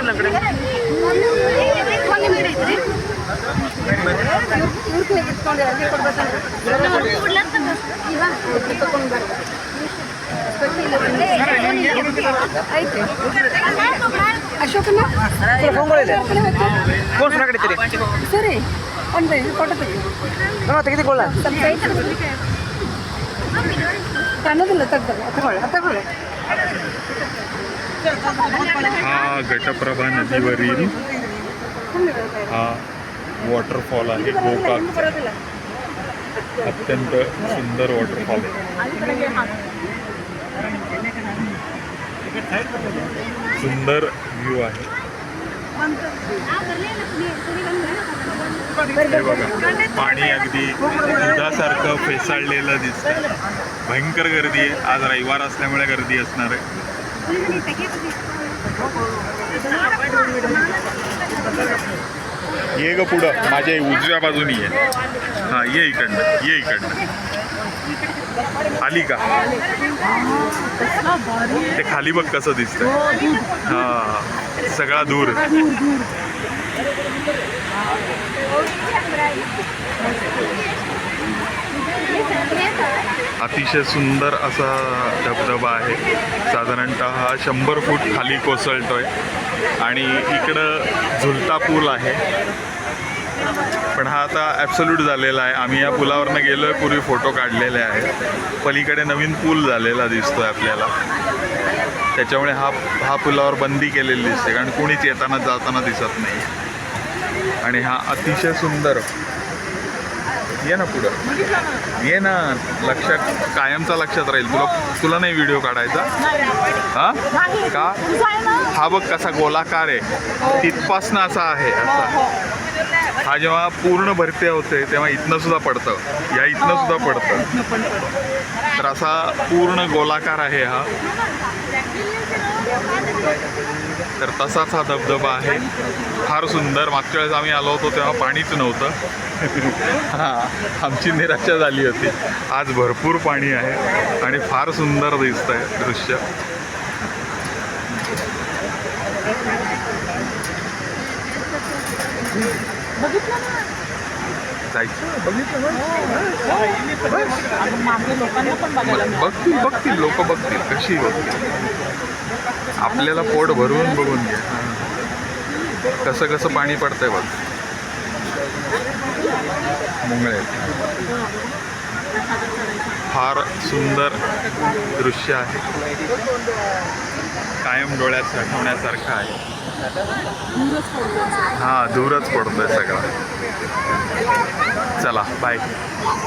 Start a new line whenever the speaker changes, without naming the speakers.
ಇಲ್ಲಂಕಡೆ
ಅಶೋಕನ
ಕೋನ್ ಸುನ ಕಡಿತೀರಿ
ಸರಿ ಒಂದು ಫೋಟೋ ತೆಗಿ
ತೆಗೆದುಕೊಳ್ಳ
ಕಾಣೋದಿಲ್ಲ ತಗೊಳ್ಳಿ
हा घटप्रभा नदीवरील हा वॉटरफॉल आहे गोकाक. अत्यंत सुंदर वॉटरफॉल आहे. सुंदर व्ह्यू आहे. हे बघा पाणी अगदी दुधासारखं फेसाळलेलं दिसतंय. भयंकर गर्दी आहे. आज रविवार असल्यामुळे गर्दी असणार आहे. ये ग पुढं माझ्या उजव्या बाजूनी आहे. हा ये इकडनं आली का ते खाली बघ कसं दिसतंय. हा सगळा दूर अतिशय सुंदर असा धबधबा आहे. साधारणतः 100 फूट खाली कोसळतोय आणि इकडं झुलता पूल आहे. पण हा आता ॲब्सोल्यूट झालेला आहे. आम्ही या पुलावरनं गेलोय, पूर्वी फोटो काढलेले आहेत. पलीकडे नवीन पूल झालेला दिसतोय आपल्याला. त्याच्यामुळे हा पुलावर बंदी केलेली दिसते, कारण कोणीच येताना जाताना दिसत नाही. आणि हा अतिशय सुंदर ये ना पुढं ये ना कायमचा लक्षात राहील. तुला नाही व्हिडिओ काढायचा हा का? हा बघ कसा गोलाकार आहे, तिथपासनं असा आहे. असा हा जेव्हा पूर्ण भरती होते तेव्हा इथनं सुद्धा पडतं, या इथनं सुद्धा पडतं. तर असा पूर्ण गोलाकार आहे हा. तर तसाच हा धबधबा आहे. फार सुंदर. मागच्या वेळेस आम्ही आलो होतो तेव्हा पाणीच नव्हतं. हां आमची निराशा झाली होती. आज भरपूर पाणी आहे आणि फार सुंदर दिसत आहे दृश्य. जायचं बघतील लोक बघतील कशी बघतील. आपल्याला पोट भरून बघून घ्या कसं कसं पाणी पडतंय बघ. मुंगळे फार सुंदर दृश्य आहे. कायम डोळ्यात साठवण्यासारखं आहे. हां दूरच पडतोय सगळा. चला बाय.